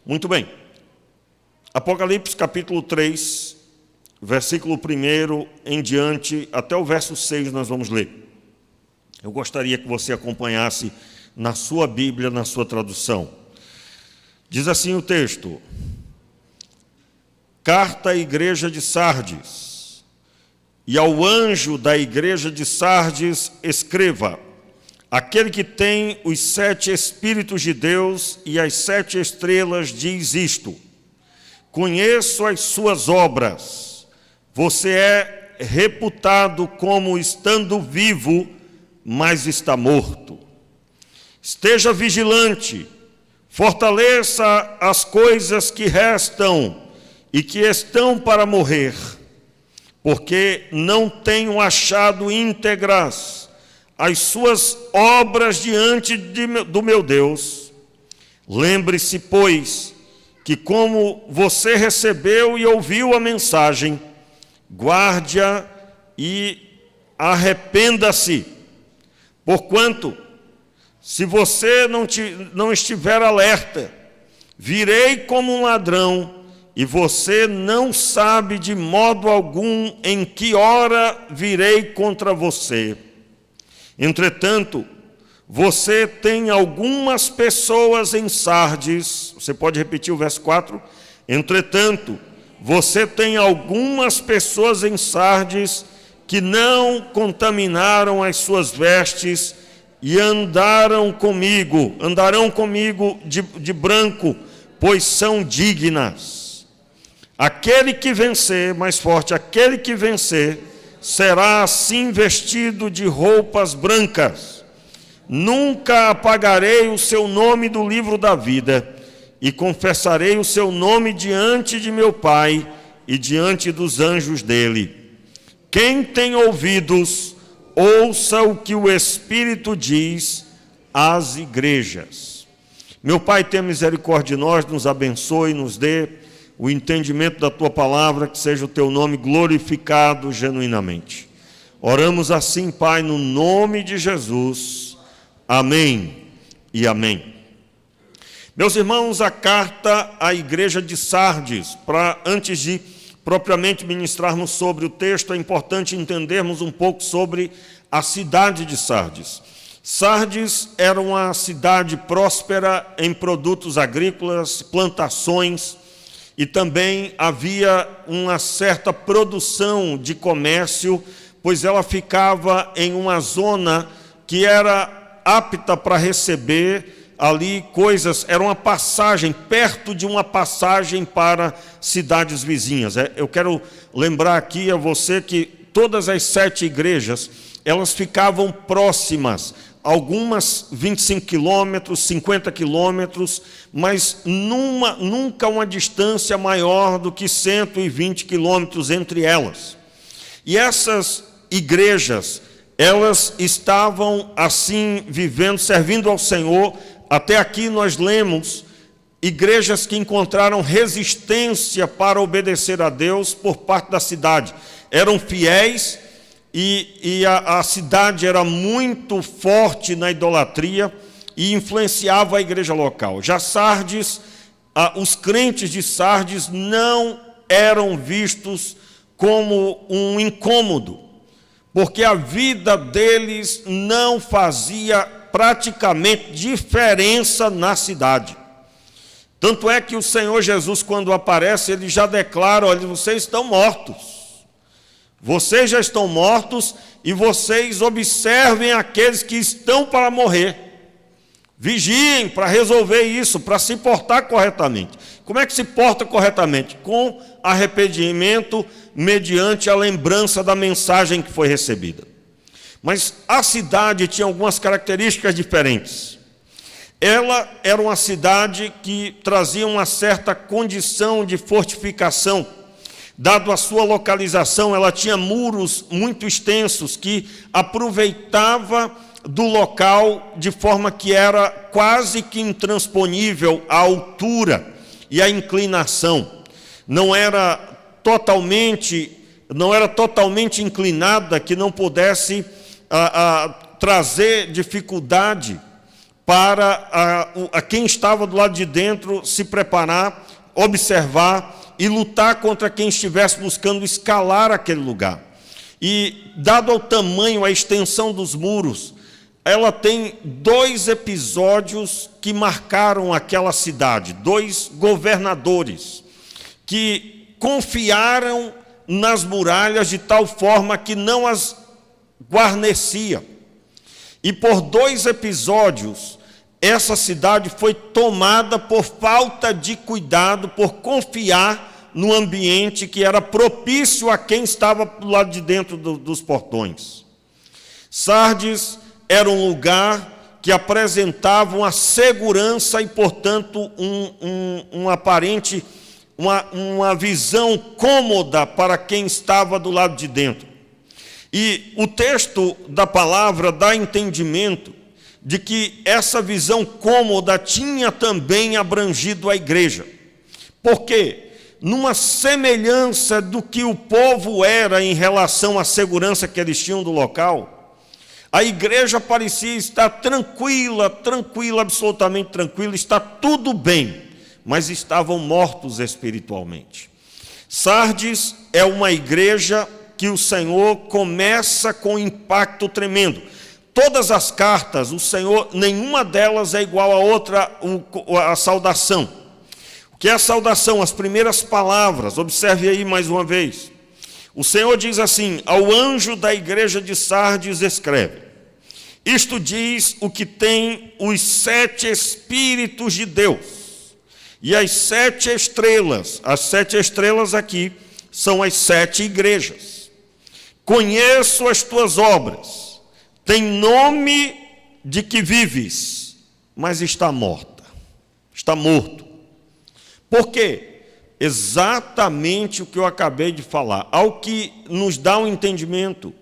Muito bem. Apocalipse capítulo 3, versículo 1 em diante, até o verso 6 nós vamos ler. Eu gostaria que você acompanhasse na sua Bíblia, na sua tradução. Diz assim o texto: Carta à igreja de Sardes, e ao anjo da igreja de Sardes escreva: aquele que tem os 7 Espíritos de Deus e as 7 estrelas diz isto: conheço as suas obras, você é reputado como estando vivo, mas está morto. Esteja vigilante, fortaleça as coisas que restam e que estão para morrer, porque não tenho achado íntegras as suas obras diante do meu Deus. Lembre-se, pois, que como você recebeu e ouviu a mensagem, guarde-a e arrependa-se. Porquanto, se você não estiver alerta, virei como um ladrão, e você não sabe de modo algum em que hora virei contra você. Entretanto, você tem algumas pessoas em Sardes, você pode repetir o verso 4? Entretanto, você tem algumas pessoas em Sardes que não contaminaram as suas vestes e andarão comigo de branco, pois são dignas. Aquele que vencer, mais forte, aquele que vencer, será assim vestido de roupas brancas. Nunca apagarei o seu nome do livro da vida, e confessarei o seu nome diante de meu Pai e diante dos anjos dele. Quem tem ouvidos, ouça o que o Espírito diz às igrejas. Meu Pai, tenha misericórdia de nós, nos abençoe, nos dê o entendimento da Tua palavra, que seja o Teu nome glorificado genuinamente. Oramos assim, Pai, no nome de Jesus. Amém e amém. Meus irmãos, a carta à igreja de Sardes, antes de propriamente ministrarmos sobre o texto, é importante entendermos um pouco sobre a cidade de Sardes. Sardes era uma cidade próspera em produtos agrícolas, plantações, e também havia uma certa produção de comércio, pois ela ficava em uma zona que era apta para receber ali coisas, era uma passagem, perto de uma passagem para cidades vizinhas. Eu quero lembrar aqui a você que todas as 7 igrejas, elas ficavam próximas, algumas 25 quilômetros, 50 quilômetros, mas nunca uma distância maior do que 120 quilômetros entre elas. E essas igrejas, elas estavam assim vivendo, servindo ao Senhor. Até aqui nós lemos igrejas que encontraram resistência para obedecer a Deus por parte da cidade. Eram fiéis e a cidade era muito forte na idolatria e influenciava a igreja local. Já Sardes, os crentes de Sardes não eram vistos como um incômodo, porque a vida deles não fazia praticamente diferença na cidade. Tanto é que o Senhor Jesus, quando aparece, ele já declara: olha, vocês estão mortos. Vocês já estão mortos e vocês observem aqueles que estão para morrer. Vigiem para resolver isso, para se portar corretamente. Como é que se porta corretamente? Com arrependimento, mediante a lembrança da mensagem que foi recebida. Mas a cidade tinha algumas características diferentes. Ela era uma cidade que trazia uma certa condição de fortificação. Dado a sua localização, ela tinha muros muito extensos que aproveitava do local de forma que era quase que intransponível a altura e a inclinação. Não era totalmente inclinada, que não pudesse trazer dificuldade para a quem estava do lado de dentro se preparar, observar e lutar contra quem estivesse buscando escalar aquele lugar. E, dado ao tamanho, a extensão dos muros, ela tem 2 episódios que marcaram aquela cidade, 2 governadores que confiaram nas muralhas de tal forma que não as guarnecia. E por 2 episódios, essa cidade foi tomada por falta de cuidado, por confiar no ambiente que era propício a quem estava do lado de dentro dos portões. Sardes era um lugar que apresentava uma segurança e, portanto, uma visão cômoda para quem estava do lado de dentro. E o texto da palavra dá entendimento de que essa visão cômoda tinha também abrangido a igreja. Por quê? Numa semelhança do que o povo era em relação à segurança que eles tinham do local, a igreja parecia estar tranquila, absolutamente tranquila, está tudo bem, mas estavam mortos espiritualmente. Sardes é uma igreja que o Senhor começa com um impacto tremendo. Todas as cartas, o Senhor, nenhuma delas é igual a outra, a saudação. O que é a saudação? As primeiras palavras, observe aí mais uma vez. O Senhor diz assim: ao anjo da igreja de Sardes escreve: isto diz o que tem os 7 Espíritos de Deus e as 7 estrelas. As 7 estrelas aqui são as 7 igrejas. Conheço as tuas obras, tem nome de que vives, mas está morta, está morto. Por quê? Exatamente o que eu acabei de falar. Ao que nos dá um entendimento,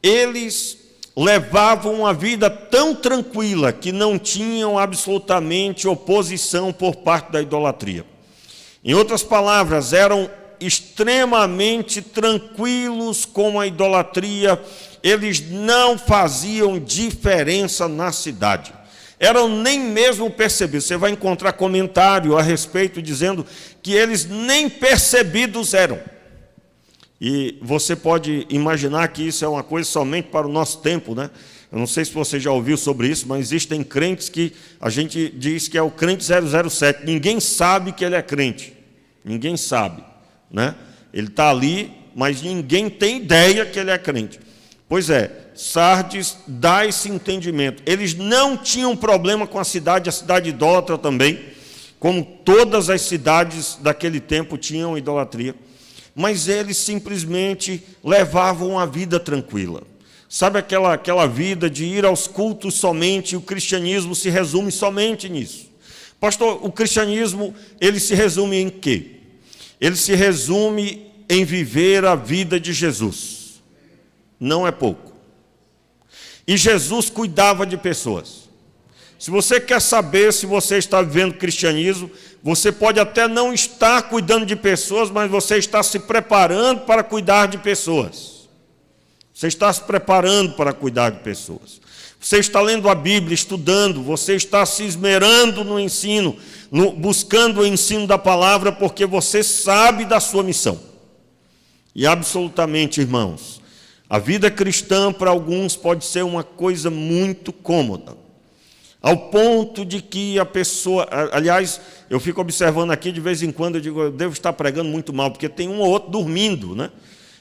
eles levavam uma vida tão tranquila que não tinham absolutamente oposição por parte da idolatria. Em outras palavras, eram extremamente tranquilos com a idolatria, eles não faziam diferença na cidade. Eram nem mesmo percebidos. Você vai encontrar comentário a respeito dizendo que eles nem percebidos eram. E você pode imaginar que isso é uma coisa somente para o nosso tempo, né? Eu não sei se você já ouviu sobre isso, mas existem crentes que a gente diz que é o crente 007. Ninguém sabe que ele é crente. Ninguém sabe, né? Ele está ali, mas ninguém tem ideia que ele é crente. Pois é, Sardes dá esse entendimento. Eles não tinham problema com a cidade idólatra também, como todas as cidades daquele tempo tinham idolatria, mas eles simplesmente levavam uma vida tranquila. Sabe aquela vida de ir aos cultos somente? O cristianismo se resume somente nisso. Pastor, o cristianismo, ele se resume em quê? Ele se resume em viver a vida de Jesus. Não é pouco. E Jesus cuidava de pessoas. Se você quer saber se você está vivendo cristianismo, você pode até não estar cuidando de pessoas, mas você está se preparando para cuidar de pessoas. Você está se preparando para cuidar de pessoas. Você está lendo a Bíblia, estudando, você está se esmerando no ensino, buscando o ensino da palavra, porque você sabe da sua missão. E absolutamente, irmãos, a vida cristã para alguns pode ser uma coisa muito cômoda, ao ponto de que a pessoa... Aliás, eu fico observando aqui, de vez em quando, eu digo, eu devo estar pregando muito mal, porque tem um ou outro dormindo, né?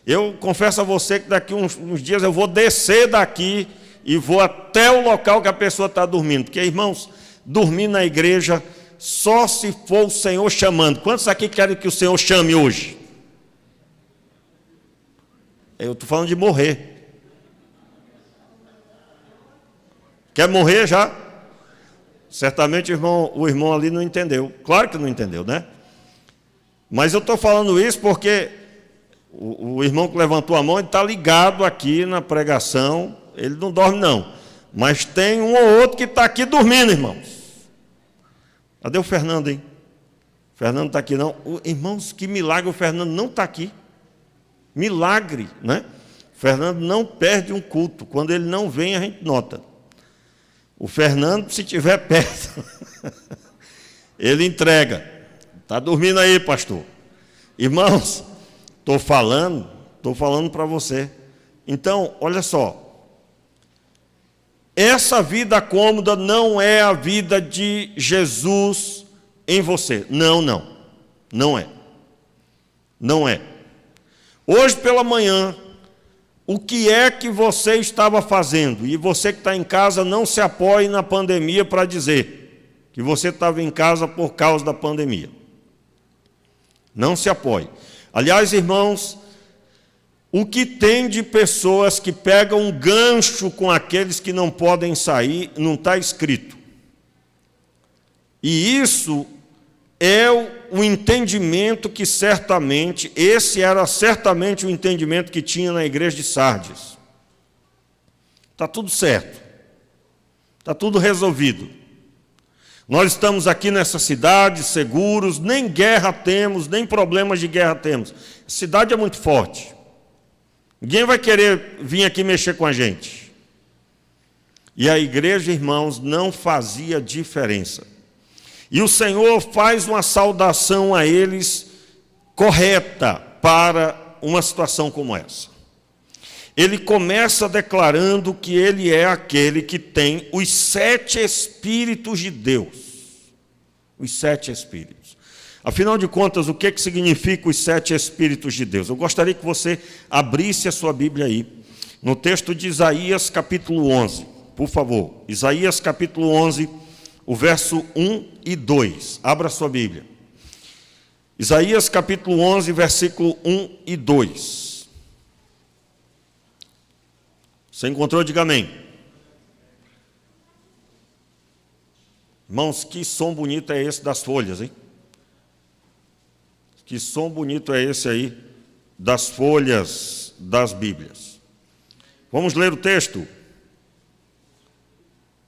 Eu confesso a você que daqui uns dias eu vou descer daqui e vou até o local que a pessoa está dormindo, porque, irmãos, dormir na igreja só se for o Senhor chamando. Quantos aqui querem que o Senhor chame hoje? Eu estou falando de morrer. Quer morrer já? Certamente o irmão ali não entendeu. Claro que não entendeu, né? Mas eu estou falando isso porque o irmão que levantou a mão, ele está ligado aqui na pregação. Ele não dorme, não. Mas tem um ou outro que está aqui dormindo, irmãos. Cadê o Fernando, hein? O Fernando está aqui, não. Irmãos, que milagre, o Fernando não está aqui. Milagre, né? O Fernando não perde um culto. Quando ele não vem, a gente nota. O Fernando, se estiver perto, ele entrega. Está dormindo aí, pastor? Irmãos, estou falando para você. Então, olha só. Essa vida cômoda não é a vida de Jesus em você. Não é. Não é. Hoje pela manhã, o que é que você estava fazendo? E você que está em casa, não se apoie na pandemia para dizer que você estava em casa por causa da pandemia. Não se apoie. Aliás, irmãos, o que tem de pessoas que pegam um gancho com aqueles que não podem sair, não está escrito. E isso é o entendimento que certamente, esse era certamente o entendimento que tinha na igreja de Sardes. Está tudo certo. Está tudo resolvido. Nós estamos aqui nessa cidade seguros, nem guerra temos, nem problemas de guerra temos. A cidade é muito forte. Ninguém vai querer vir aqui mexer com a gente. E a igreja, irmãos, não fazia diferença. E o Senhor faz uma saudação a eles correta para uma situação como essa. Ele começa declarando que ele é aquele que tem os 7 Espíritos de Deus. Os 7 Espíritos. Afinal de contas, o que significa os 7 Espíritos de Deus? Eu gostaria que você abrisse a sua Bíblia aí, no texto de Isaías, capítulo 11. Por favor, Isaías, capítulo 11, o verso 1 e 2. Abra a sua Bíblia. Isaías, capítulo 11, versículo 1 e 2. Você encontrou? Diga amém. Irmãos, que som bonito é esse das folhas, hein? Que som bonito é esse aí das folhas das Bíblias. Vamos ler o texto.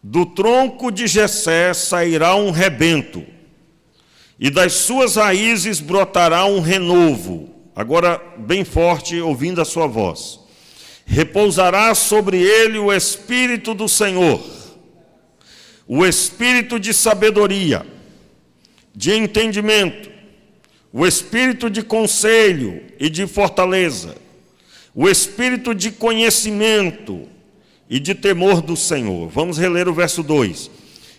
Do tronco de Jessé sairá um rebento, e das suas raízes brotará um renovo. Agora, bem forte, ouvindo a sua voz. Repousará sobre ele o Espírito do Senhor, o Espírito de sabedoria, de entendimento, o Espírito de conselho e de fortaleza, o Espírito de conhecimento e de temor do Senhor. Vamos reler o verso 2.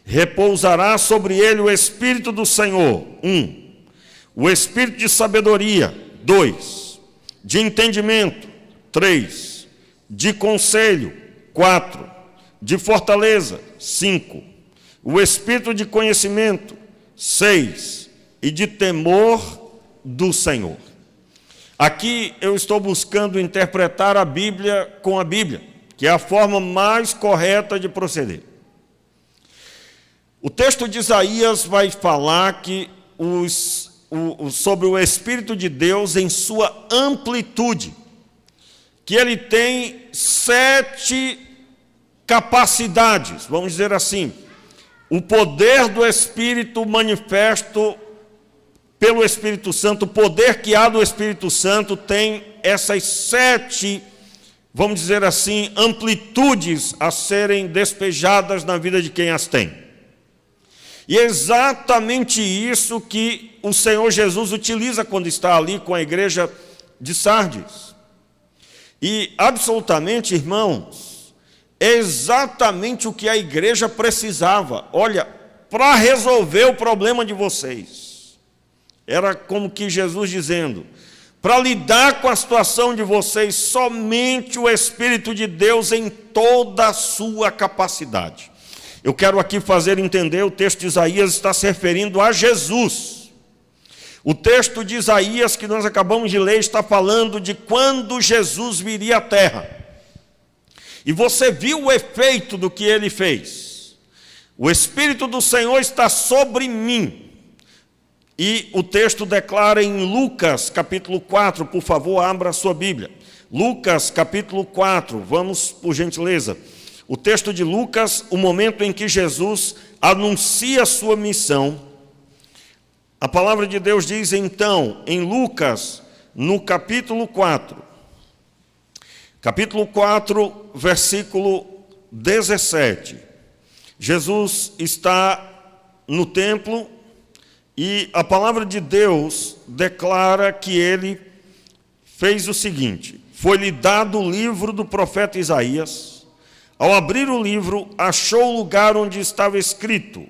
Repousará sobre ele o Espírito do Senhor. 1. O Espírito de sabedoria. 2. De entendimento. 3. De conselho. 4. De fortaleza. 5. O Espírito de conhecimento. 6. E de temor do Senhor. Aqui eu estou buscando interpretar a Bíblia com a Bíblia, que é a forma mais correta de proceder. O texto de Isaías vai falar que sobre o Espírito de Deus em sua amplitude, que ele tem 7 capacidades, vamos dizer assim, o poder do Espírito manifesto pelo Espírito Santo, o poder que há do Espírito Santo tem essas 7, vamos dizer assim, amplitudes a serem despejadas na vida de quem as tem. E é exatamente isso que o Senhor Jesus utiliza quando está ali com a igreja de Sardes. E absolutamente, irmãos, é exatamente o que a igreja precisava. Olha, para resolver o problema de vocês. Era como que Jesus dizendo, para lidar com a situação de vocês, somente o Espírito de Deus em toda a sua capacidade. Eu quero aqui fazer entender, o texto de Isaías está se referindo a Jesus. O texto de Isaías que nós acabamos de ler está falando de quando Jesus viria à terra. E você viu o efeito do que ele fez. O Espírito do Senhor está sobre mim. E o texto declara em Lucas, capítulo 4, por favor, abra a sua Bíblia. Lucas, capítulo 4, vamos, por gentileza. O texto de Lucas, o momento em que Jesus anuncia a sua missão. A palavra de Deus diz, então, em Lucas, no capítulo 4, versículo 17. Jesus está no templo e a palavra de Deus declara que ele fez o seguinte: foi-lhe dado o livro do profeta Isaías. Ao abrir o livro, achou o lugar onde estava escrito.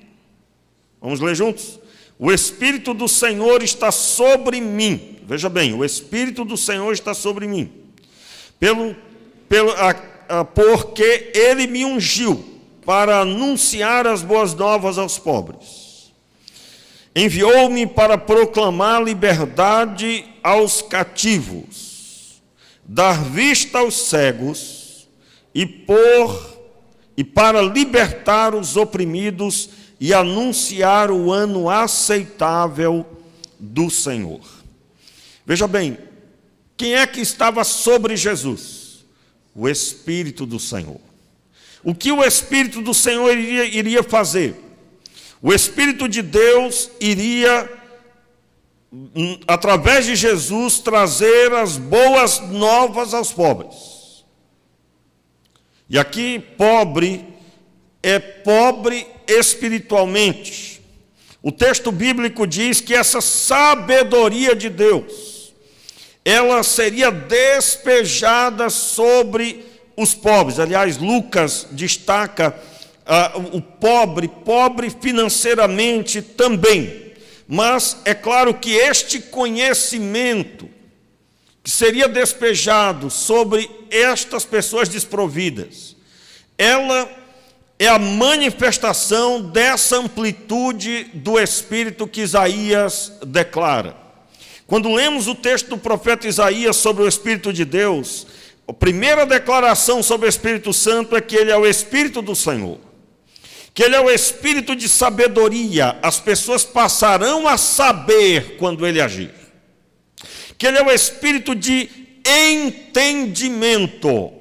Vamos ler juntos? O Espírito do Senhor está sobre mim. Veja bem, o Espírito do Senhor está sobre mim. Porque ele me ungiu para anunciar as boas novas aos pobres. Enviou-me para proclamar liberdade aos cativos, dar vista aos cegos e para libertar os oprimidos e anunciar o ano aceitável do Senhor. Veja bem, quem é que estava sobre Jesus? O Espírito do Senhor. O que o Espírito do Senhor iria fazer? O Espírito de Deus iria, através de Jesus, trazer as boas novas aos pobres. E aqui, pobre é pobre espiritualmente. O texto bíblico diz que essa sabedoria de Deus, ela seria despejada sobre os pobres. Aliás, Lucas destaca o pobre financeiramente também. Mas é claro que este conhecimento que seria despejado sobre estas pessoas desprovidas, ela é a manifestação dessa amplitude do Espírito que Isaías declara. Quando lemos o texto do profeta Isaías sobre o Espírito de Deus, a primeira declaração sobre o Espírito Santo é que ele é o Espírito do Senhor, que ele é o Espírito de sabedoria. As pessoas passarão a saber quando ele agir. Que ele é o Espírito de entendimento.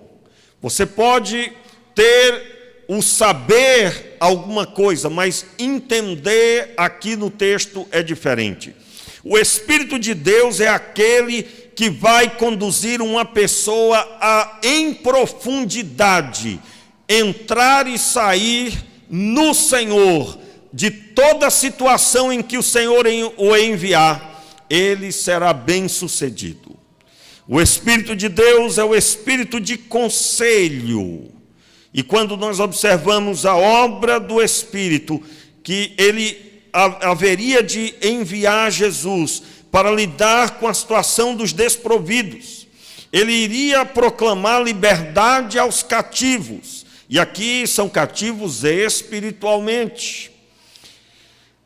Você pode ter o saber alguma coisa, mas entender aqui no texto é diferente. O Espírito de Deus é aquele que vai conduzir uma pessoa a, em profundidade, entrar e sair no Senhor, de toda situação em que o Senhor o enviar, ele será bem-sucedido. O Espírito de Deus é o Espírito de conselho. E quando nós observamos a obra do Espírito, que ele haveria de enviar Jesus para lidar com a situação dos desprovidos, ele iria proclamar liberdade aos cativos, e aqui são cativos espiritualmente,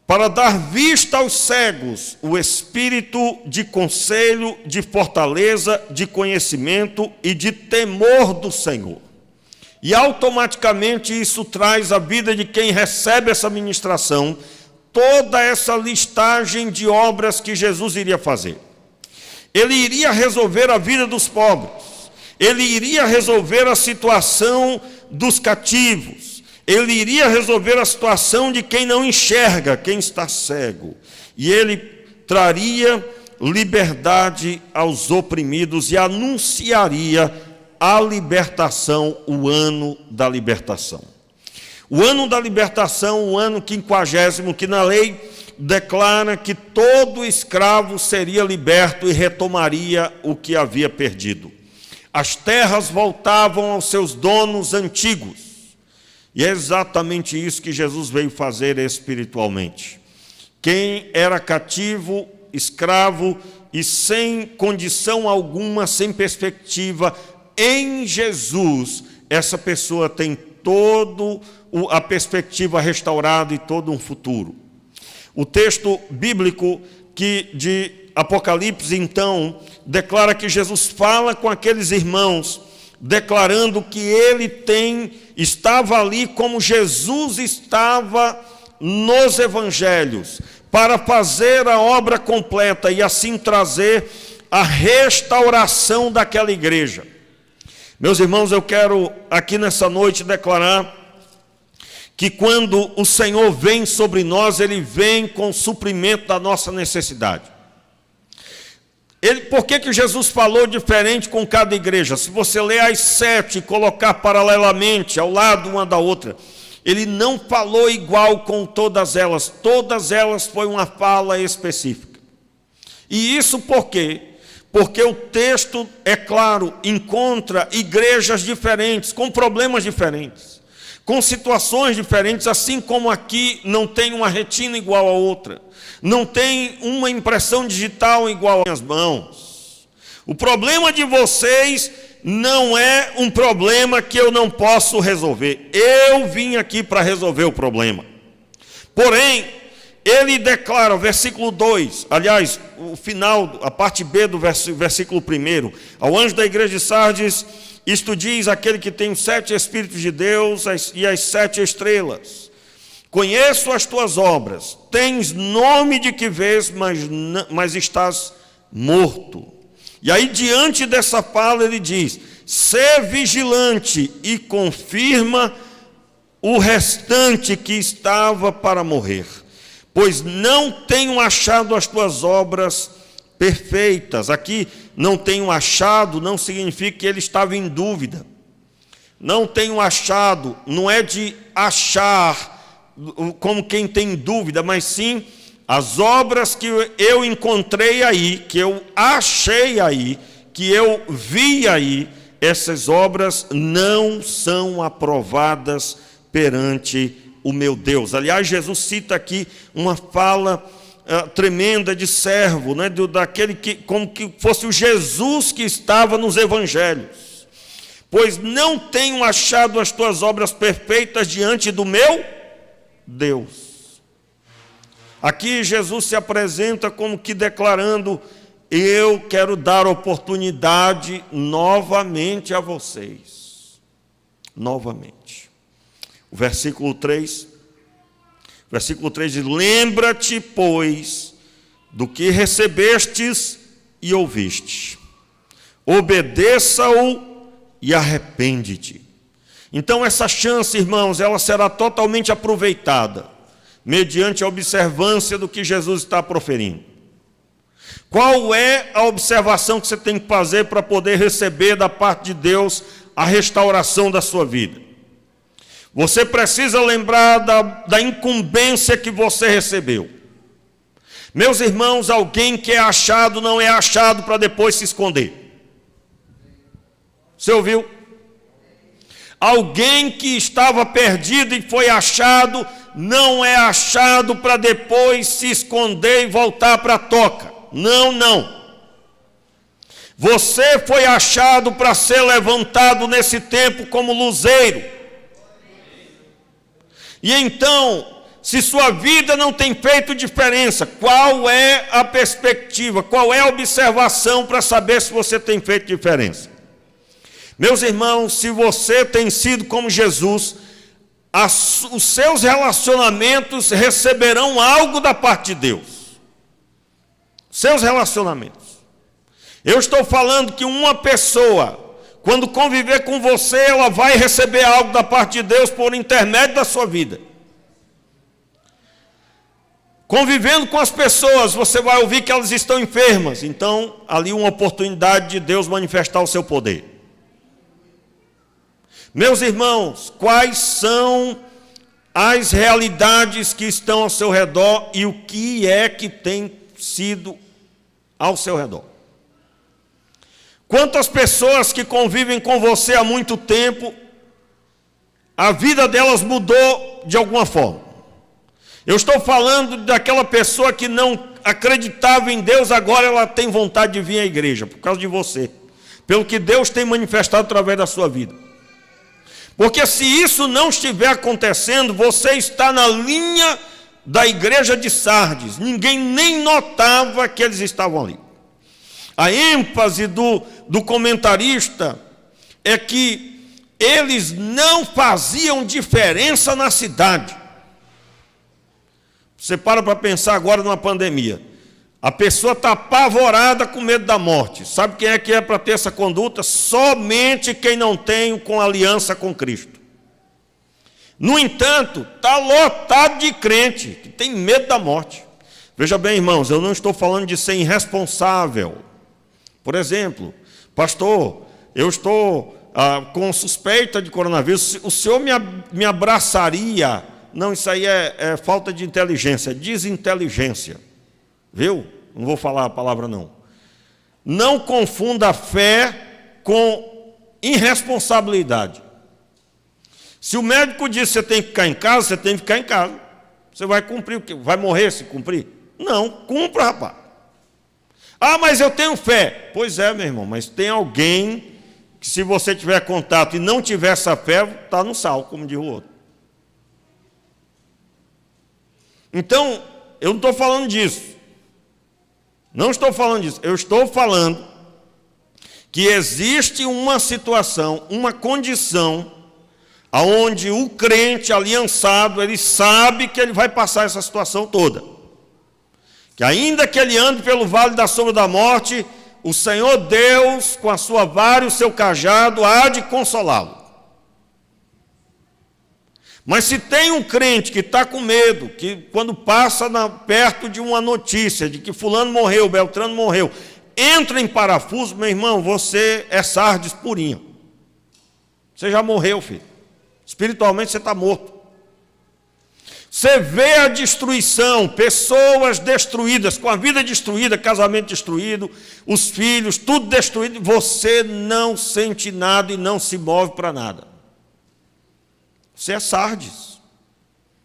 para dar vista aos cegos, o espírito de conselho, de fortaleza, de conhecimento e de temor do Senhor. E automaticamente isso traz à vida de quem recebe essa ministração toda essa listagem de obras que Jesus iria fazer. Ele iria resolver a vida dos pobres, ele iria resolver a situação dos cativos, ele iria resolver a situação de quem não enxerga, quem está cego, e ele traria liberdade aos oprimidos e anunciaria a libertação, o ano da libertação. O ano da libertação, o ano 50º, que na lei declara que todo escravo seria liberto e retomaria o que havia perdido. As terras voltavam aos seus donos antigos. E é exatamente isso que Jesus veio fazer espiritualmente. Quem era cativo, escravo e sem condição alguma, sem perspectiva, em Jesus, essa pessoa tem toda a perspectiva restaurada e todo um futuro. O texto bíblico de Apocalipse, então, declara que Jesus fala com aqueles irmãos, declarando que ele estava ali como Jesus estava nos evangelhos, para fazer a obra completa e assim trazer a restauração daquela igreja. Meus irmãos, eu quero aqui nessa noite declarar que quando o Senhor vem sobre nós, ele vem com o suprimento da nossa necessidade. Por que Jesus falou diferente com cada igreja? Se você ler as 7 e colocar paralelamente, ao lado uma da outra, ele não falou igual com todas elas foi uma fala específica. E isso por quê? Porque o texto, é claro, encontra igrejas diferentes, com problemas diferentes, com situações diferentes, assim como aqui não tem uma retina igual a outra, não tem uma impressão digital igual às minhas mãos. O problema de vocês não é um problema que eu não posso resolver. Eu vim aqui para resolver o problema. Porém, ele declara, versículo 2, aliás, o final, a parte B do versículo 1, ao anjo da igreja de Sardes, isto diz aquele que tem os 7 Espíritos de Deus e as 7 estrelas. Conheço as tuas obras, tens nome de que vês, mas estás morto. E aí, diante dessa fala, ele diz: sê vigilante e confirma o restante que estava para morrer, pois não tenho achado as tuas obras perfeitas. Aqui, não tenho achado, não significa que ele estava em dúvida. Não tenho achado, não é de achar como quem tem dúvida, mas sim as obras que eu encontrei aí, que eu achei aí, que eu vi aí, essas obras não são aprovadas perante o meu Deus. Aliás, Jesus cita aqui uma fala tremenda de servo, né, daquele que, como que fosse o Jesus que estava nos evangelhos. Pois não tenho achado as tuas obras perfeitas diante do meu Deus. Aqui Jesus se apresenta como que declarando: eu quero dar oportunidade novamente a vocês. Novamente. O versículo 3 diz: lembra-te, pois, do que recebestes e ouviste. Obedeça-o e arrepende-te. Então essa chance, irmãos, ela será totalmente aproveitada, mediante a observância do que Jesus está proferindo. Qual é a observação que você tem que fazer para poder receber da parte de Deus a restauração da sua vida? Você precisa lembrar da incumbência que você recebeu. Meus irmãos, alguém que é achado não é achado para depois se esconder. Você ouviu? Alguém que estava perdido e foi achado, não é achado para depois se esconder e voltar para a toca. Não, não. Você foi achado para ser levantado nesse tempo como luzeiro. E então, se sua vida não tem feito diferença, qual é a perspectiva, qual é a observação para saber se você tem feito diferença? Meus irmãos, se você tem sido como Jesus, os seus relacionamentos receberão algo da parte de Deus. Seus relacionamentos. Eu estou falando que uma pessoa, quando conviver com você, ela vai receber algo da parte de Deus por intermédio da sua vida. Convivendo com as pessoas, você vai ouvir que elas estão enfermas. Então, ali uma oportunidade de Deus manifestar o seu poder. Meus irmãos, quais são as realidades que estão ao seu redor e o que é que tem sido ao seu redor? Quantas pessoas que convivem com você há muito tempo, a vida delas mudou de alguma forma. Eu estou falando daquela pessoa que não acreditava em Deus, agora ela tem vontade de vir à igreja, por causa de você, pelo que Deus tem manifestado através da sua vida. Porque se isso não estiver acontecendo, você está na linha da igreja de Sardes. Ninguém nem notava que eles estavam ali. A ênfase do comentarista é que eles não faziam diferença na cidade. Você para pensar agora numa pandemia. A pessoa está apavorada com medo da morte. Sabe quem é que é para ter essa conduta? Somente quem não tem com aliança com Cristo. No entanto, está lotado de crente que tem medo da morte. Veja bem, irmãos, eu não estou falando de ser irresponsável. Por exemplo, pastor, eu estou com suspeita de coronavírus, o senhor me abraçaria? Não, isso aí é falta de inteligência, desinteligência. Viu? Não vou falar a palavra não. Não confunda a fé com irresponsabilidade. Se o médico diz que você tem que ficar em casa, você tem que ficar em casa. Você vai cumprir o quê? Vai morrer se cumprir? Não, cumpra, rapaz. Ah, mas eu tenho fé. Pois é, meu irmão, mas tem alguém que, se você tiver contato e não tiver essa fé, está no sal, como diz o outro. Então, eu não estou falando disso. Não estou falando disso. Eu estou falando que existe uma situação, uma condição, onde o crente aliançado, ele sabe que ele vai passar essa situação toda. Que ainda que ele ande pelo vale da sombra da morte, o Senhor Deus, com a sua vara e o seu cajado, há de consolá-lo. Mas se tem um crente que está com medo, que quando passa perto de uma notícia de que fulano morreu, Beltrano morreu, entra em parafuso, meu irmão, você é sardes purinho. Você já morreu, filho. Espiritualmente você está morto. Você vê a destruição, pessoas destruídas, com a vida destruída, casamento destruído, os filhos, tudo destruído, você não sente nada e não se move para nada. Você é Sardes.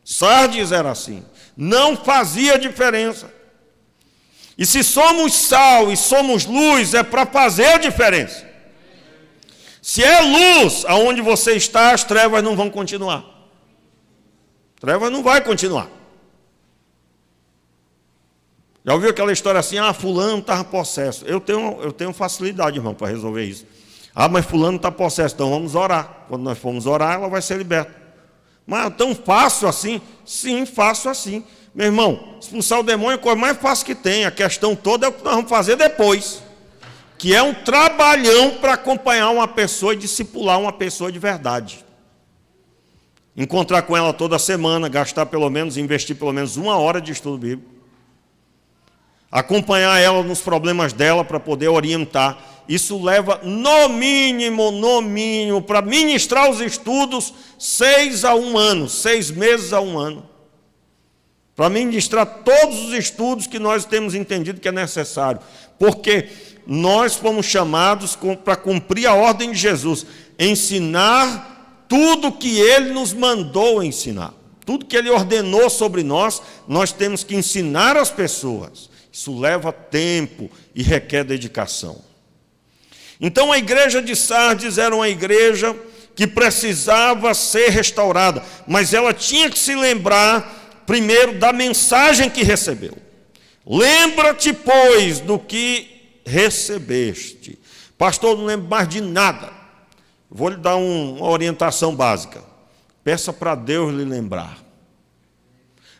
Sardes era assim. Não fazia diferença. E se somos sal e somos luz, é para fazer a diferença. Se é luz aonde você está, as trevas não vão continuar. Trevas não vai continuar. Já ouviu aquela história assim, fulano estava possesso. Eu tenho facilidade, irmão, para resolver isso. Mas fulano está possesso, então vamos orar. Quando nós formos orar, ela vai ser liberta. Mas é tão fácil assim? Sim, fácil assim. Meu irmão, expulsar o demônio é a coisa mais fácil que tem. A questão toda é o que nós vamos fazer depois. Que é um trabalhão para acompanhar uma pessoa e discipular uma pessoa de verdade. Encontrar com ela toda semana, investir pelo menos 1 hora de estudo bíblico. Acompanhar ela nos problemas dela para poder orientar. Isso leva, no mínimo, para ministrar os estudos, 6 a 1 ano, 6 meses a 1 ano. Para ministrar todos os estudos que nós temos entendido que é necessário. Porque nós fomos chamados para cumprir a ordem de Jesus, ensinar tudo que Ele nos mandou ensinar. Tudo que Ele ordenou sobre nós, nós temos que ensinar às pessoas. Isso leva tempo e requer dedicação. Então a igreja de Sardes era uma igreja que precisava ser restaurada, mas ela tinha que se lembrar primeiro da mensagem que recebeu. Lembra-te, pois, do que recebeste. Pastor, não lembro mais de nada. Vou lhe dar uma orientação básica. Peça para Deus lhe lembrar.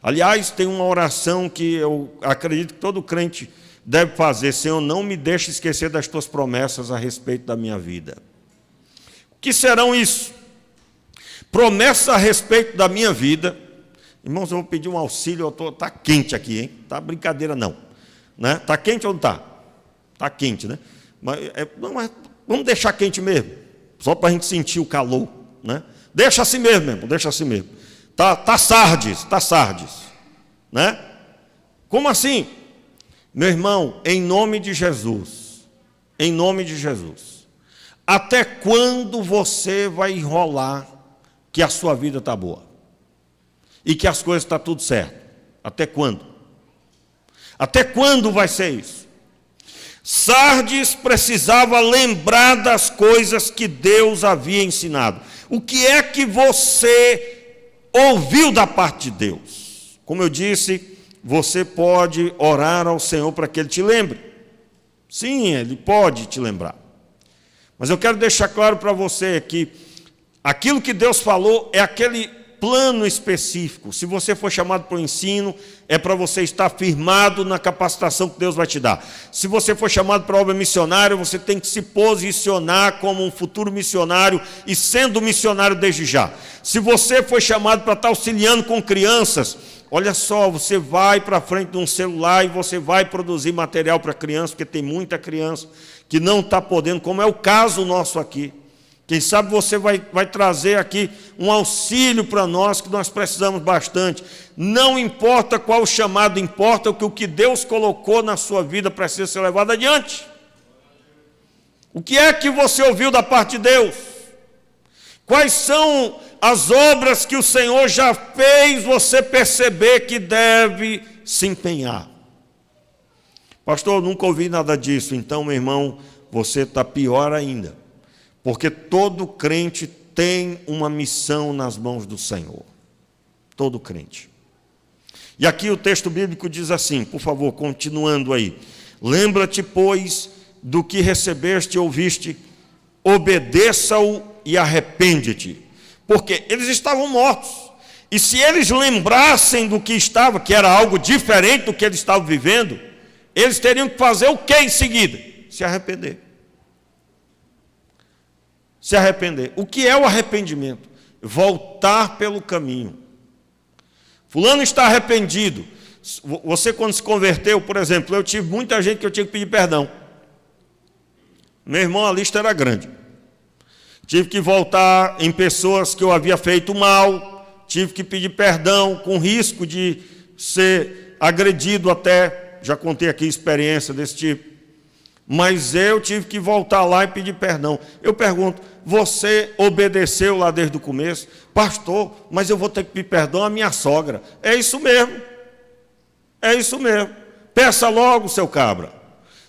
Aliás, tem uma oração que eu acredito que todo crente deve fazer. Senhor, não me deixe esquecer das tuas promessas a respeito da minha vida. O que serão isso? Promessas a respeito da minha vida. Irmãos, eu vou pedir um auxílio. Está quente aqui, hein? Está brincadeira não. Está quente ou não está? Está quente, né? Mas vamos deixar quente mesmo. Só para a gente sentir o calor, né? Deixa assim mesmo, irmão, deixa assim mesmo. Tá Sardes, né? Como assim? Meu irmão, em nome de Jesus, até quando você vai enrolar que a sua vida está boa? E que as coisas estão tudo certo? Até quando? Até quando vai ser isso? Sardes precisava lembrar das coisas que Deus havia ensinado. O que é que você ouviu da parte de Deus? Como eu disse, você pode orar ao Senhor para que Ele te lembre. Sim, Ele pode te lembrar. Mas eu quero deixar claro para você que aquilo que Deus falou é aquele plano específico. Se você for chamado para o ensino, é para você estar firmado na capacitação que Deus vai te dar. Se você for chamado para a obra missionária, você tem que se posicionar como um futuro missionário e sendo missionário desde já. Se você for chamado para estar auxiliando com crianças, olha só, você vai para frente de um celular e você vai produzir material para criança, porque tem muita criança que não está podendo, como é o caso nosso aqui. Quem sabe você vai trazer aqui um auxílio para nós, que nós precisamos bastante. Não importa qual o chamado, importa o que Deus colocou na sua vida precisa ser levado adiante. O que é que você ouviu da parte de Deus? Quais são as obras que o Senhor já fez você perceber que deve se empenhar? Pastor, eu nunca ouvi nada disso. Então, meu irmão, você está pior ainda. Porque todo crente tem uma missão nas mãos do Senhor. Todo crente. E aqui o texto bíblico diz assim, por favor, continuando aí. Lembra-te, pois, do que recebeste e ouviste, obedeça-o e arrepende-te. Porque eles estavam mortos. E se eles lembrassem do que estava, que era algo diferente do que eles estavam vivendo, eles teriam que fazer o que em seguida? Se arrepender. Se arrepender. O que é o arrependimento? Voltar pelo caminho. Fulano está arrependido. Você, quando se converteu, por exemplo, eu tive muita gente que eu tinha que pedir perdão. Meu irmão, a lista era grande. Tive que voltar em pessoas que eu havia feito mal. Tive que pedir perdão com risco de ser agredido até. Já contei aqui experiência desse tipo. Mas eu tive que voltar lá e pedir perdão. Eu pergunto, você obedeceu lá desde o começo? Pastor, mas eu vou ter que pedir perdão à minha sogra. É isso mesmo. É isso mesmo. Peça logo, seu cabra.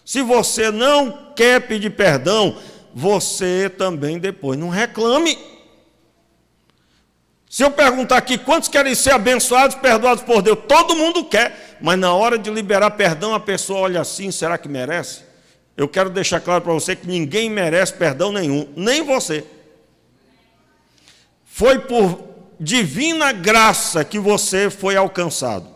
Se você não quer pedir perdão, você também depois não reclame. Se eu perguntar aqui, quantos querem ser abençoados, perdoados por Deus? Todo mundo quer. Mas na hora de liberar perdão, a pessoa olha assim, será que merece? Eu quero deixar claro para você que ninguém merece perdão nenhum, nem você. Foi por divina graça que você foi alcançado.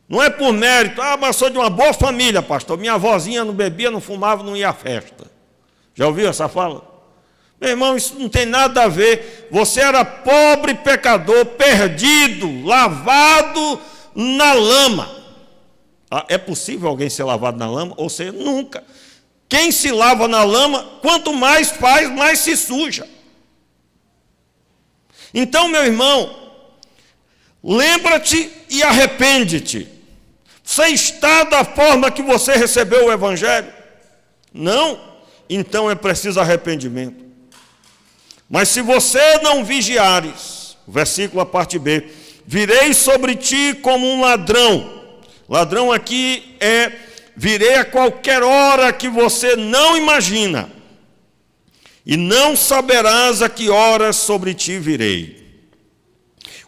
Não é por mérito. Mas sou de uma boa família, pastor. Minha avózinha não bebia, não fumava, não ia à festa. Já ouviu essa fala? Meu irmão, isso não tem nada a ver. Você era pobre pecador, perdido, lavado na lama. É possível alguém ser lavado na lama? Ou seja, nunca. Quem se lava na lama, quanto mais faz, mais se suja. Então, meu irmão, lembra-te e arrepende-te. Você está da forma que você recebeu o Evangelho? Não? Então é preciso arrependimento. Mas se você não vigiares, versículo a parte B, virei sobre ti como um ladrão. Ladrão aqui virei a qualquer hora que você não imagina, e não saberás a que horas sobre ti virei.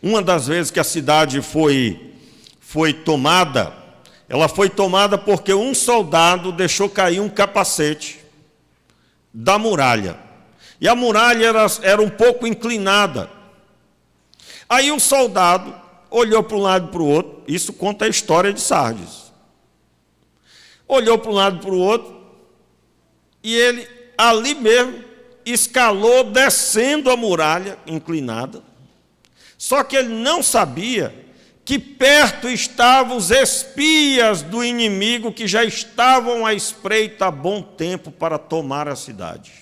Uma das vezes que a cidade foi tomada, ela foi tomada porque um soldado deixou cair um capacete da muralha, e a muralha era um pouco inclinada. Aí o soldado olhou para um lado e para o outro, isso conta a história de Sardes. Olhou para um lado e para o outro, e ele ali mesmo escalou, descendo a muralha inclinada. Só que ele não sabia que perto estavam os espias do inimigo que já estavam à espreita há bom tempo para tomar a cidade.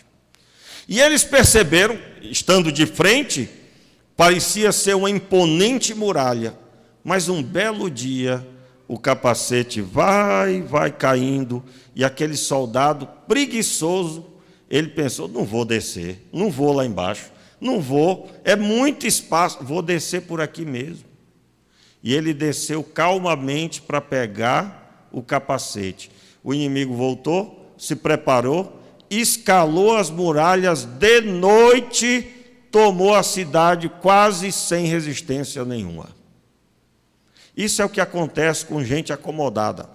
E eles perceberam, estando de frente, parecia ser uma imponente muralha, mas um belo dia o capacete vai caindo, e aquele soldado preguiçoso, ele pensou, não vou descer, não vou lá embaixo, não vou, é muito espaço, vou descer por aqui mesmo. E ele desceu calmamente para pegar o capacete. O inimigo voltou, se preparou, escalou as muralhas de noite, tomou a cidade quase sem resistência nenhuma. Isso é o que acontece com gente acomodada.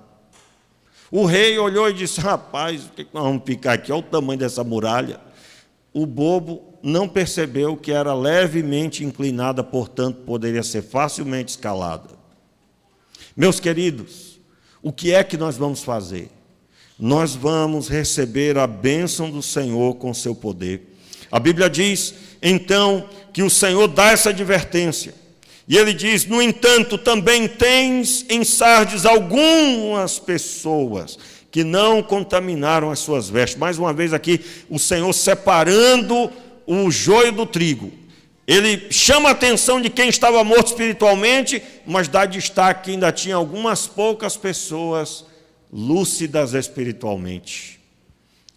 O rei olhou e disse, rapaz, o que nós vamos ficar aqui? Olha o tamanho dessa muralha. O bobo não percebeu que era levemente inclinada, portanto, poderia ser facilmente escalada. Meus queridos, o que é que nós vamos fazer? Nós vamos receber a bênção do Senhor com seu poder. A Bíblia diz, então, que o Senhor dá essa advertência. E ele diz, no entanto, também tens em Sardes algumas pessoas que não contaminaram as suas vestes. Mais uma vez aqui, o Senhor separando o joio do trigo. Ele chama a atenção de quem estava morto espiritualmente, mas dá destaque que ainda tinha algumas poucas pessoas lúcidas espiritualmente.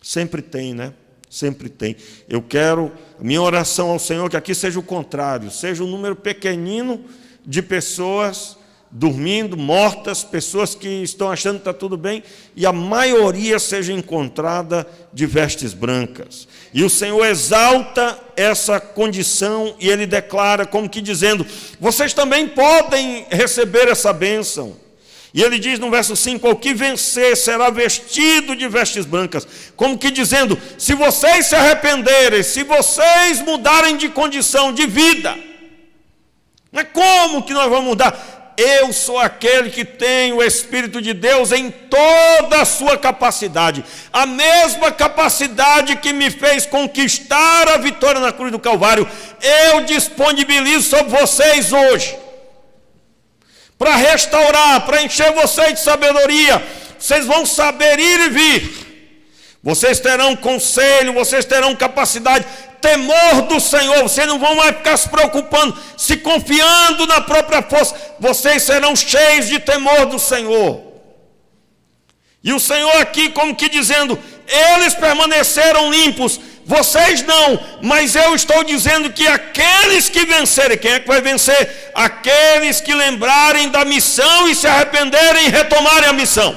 Sempre tem, né? Sempre tem. Eu quero, minha oração ao Senhor, que aqui seja o contrário, seja um número pequenino de pessoas dormindo, mortas, pessoas que estão achando que está tudo bem, e a maioria seja encontrada de vestes brancas. E o Senhor exalta essa condição e Ele declara como que dizendo, vocês também podem receber essa bênção. E Ele diz no verso 5, ao que vencer será vestido de vestes brancas, como que dizendo, se vocês se arrependerem, se vocês mudarem de condição, de vida, mas como que nós vamos mudar? Eu sou aquele que tem o Espírito de Deus em toda a sua capacidade. A mesma capacidade que me fez conquistar a vitória na cruz do Calvário, eu disponibilizo sobre vocês hoje. Para restaurar, para encher vocês de sabedoria. Vocês vão saber ir e vir. Vocês terão conselho, vocês terão capacidade, temor do Senhor. Vocês não vão mais ficar se preocupando, se confiando na própria força. Vocês serão cheios de temor do Senhor. E o Senhor aqui como que dizendo, eles permaneceram limpos, vocês não, mas eu estou dizendo que aqueles que vencerem, quem é que vai vencer? Aqueles que lembrarem da missão e se arrependerem e retomarem a missão.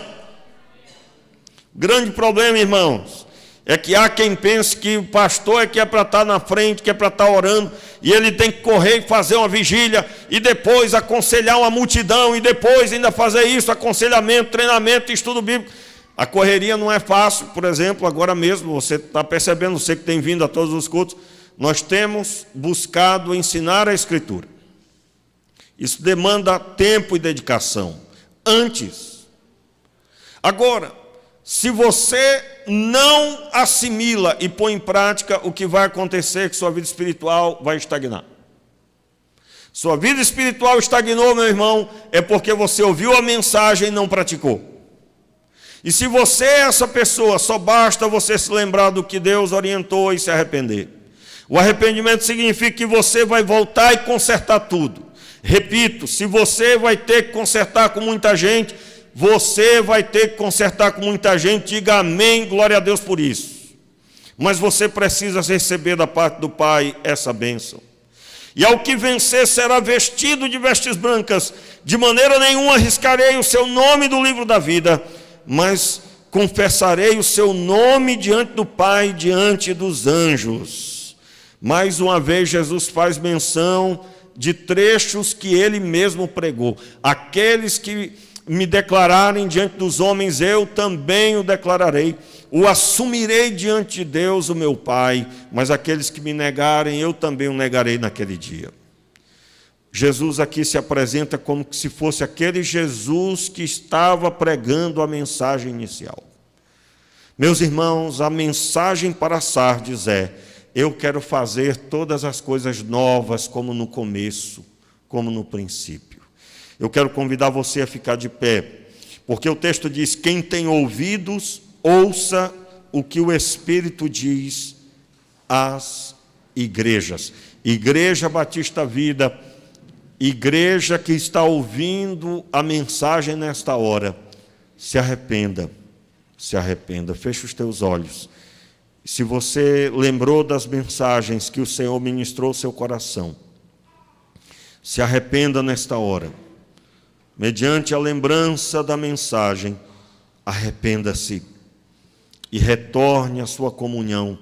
Grande problema, irmãos, é que há quem pense que o pastor é que é para estar na frente, que é para estar orando, e ele tem que correr e fazer uma vigília, e depois aconselhar uma multidão, e depois ainda fazer isso, aconselhamento, treinamento, estudo bíblico. A correria não é fácil, por exemplo, agora mesmo, você está percebendo, você que tem vindo a todos os cultos, nós temos buscado ensinar a Escritura. Isso demanda tempo e dedicação. Antes. Agora, se você não assimila e põe em prática, o que vai acontecer é que sua vida espiritual vai estagnar. Sua vida espiritual estagnou, meu irmão, é porque você ouviu a mensagem e não praticou. E se você é essa pessoa, só basta você se lembrar do que Deus orientou e se arrepender. O arrependimento significa que você vai voltar e consertar tudo. Repito, se você vai ter que consertar com muita gente, você vai ter que consertar com muita gente, diga amém, glória a Deus por isso. Mas você precisa receber da parte do Pai essa bênção. E ao que vencer será vestido de vestes brancas, de maneira nenhuma arriscarei o seu nome do livro da vida, mas confessarei o seu nome diante do Pai, diante dos anjos. Mais uma vez Jesus faz menção de trechos que ele mesmo pregou. Aqueles que me declararem diante dos homens, eu também o declararei. O assumirei diante de Deus, o meu Pai, mas aqueles que me negarem, eu também o negarei naquele dia. Jesus aqui se apresenta como se fosse aquele Jesus que estava pregando a mensagem inicial. Meus irmãos, a mensagem para Sardes é, eu quero fazer todas as coisas novas como no começo, como no princípio. Eu quero convidar você a ficar de pé, porque o texto diz, quem tem ouvidos, ouça o que o Espírito diz às igrejas. Igreja Batista Vida, igreja que está ouvindo a mensagem nesta hora, se arrependa, feche os teus olhos. Se você lembrou das mensagens que o Senhor ministrou ao seu coração, se arrependa nesta hora. Mediante a lembrança da mensagem, arrependa-se e retorne à sua comunhão.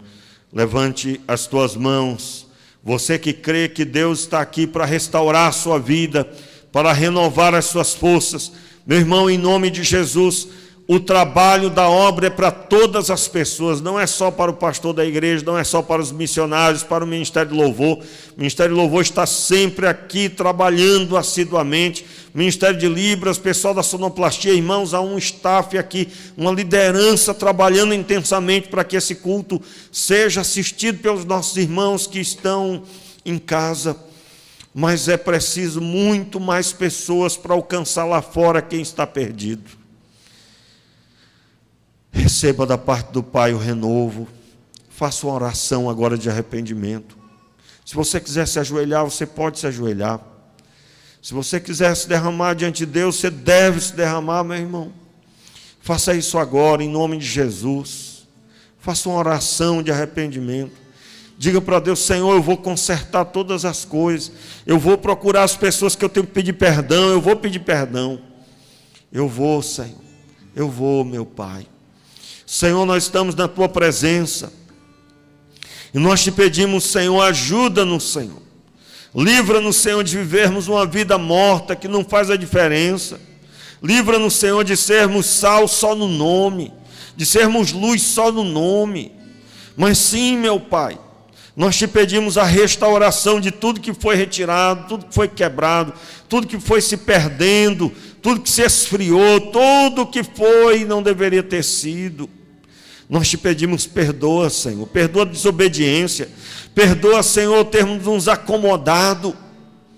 Levante as tuas mãos. Você que crê que Deus está aqui para restaurar a sua vida, para renovar as suas forças. Meu irmão, em nome de Jesus, o trabalho da obra é para todas as pessoas, não é só para o pastor da igreja, não é só para os missionários, para o Ministério de Louvor. O Ministério de Louvor está sempre aqui trabalhando assiduamente. O Ministério de Libras, pessoal da sonoplastia, irmãos, há um staff aqui, uma liderança trabalhando intensamente para que esse culto seja assistido pelos nossos irmãos que estão em casa. Mas é preciso muito mais pessoas para alcançar lá fora quem está perdido. receba da parte do Pai o renovo. Faça uma oração agora de arrependimento. Se você quiser se ajoelhar, você pode se ajoelhar. Se você quiser se derramar diante de Deus, você deve se derramar, meu irmão. Faça isso agora, em nome de Jesus. Faça uma oração de arrependimento. Diga para Deus: Senhor, eu vou consertar todas as coisas. Eu vou procurar as pessoas que eu tenho que pedir perdão. Eu vou pedir perdão. Eu vou, Senhor. Eu vou, meu Pai. Senhor, nós estamos na Tua presença. E nós te pedimos, Senhor, ajuda-nos, Senhor. Livra-nos, Senhor, de vivermos uma vida morta que não faz a diferença. Livra-nos, Senhor, de sermos sal só no nome, de sermos luz só no nome. Mas sim, meu Pai, nós te pedimos a restauração de tudo que foi retirado, tudo que foi quebrado, tudo que foi se perdendo, tudo que se esfriou, tudo que foi e não deveria ter sido. Nós te pedimos, perdoa, Senhor, perdoa a desobediência, perdoa, Senhor, termos nos acomodado,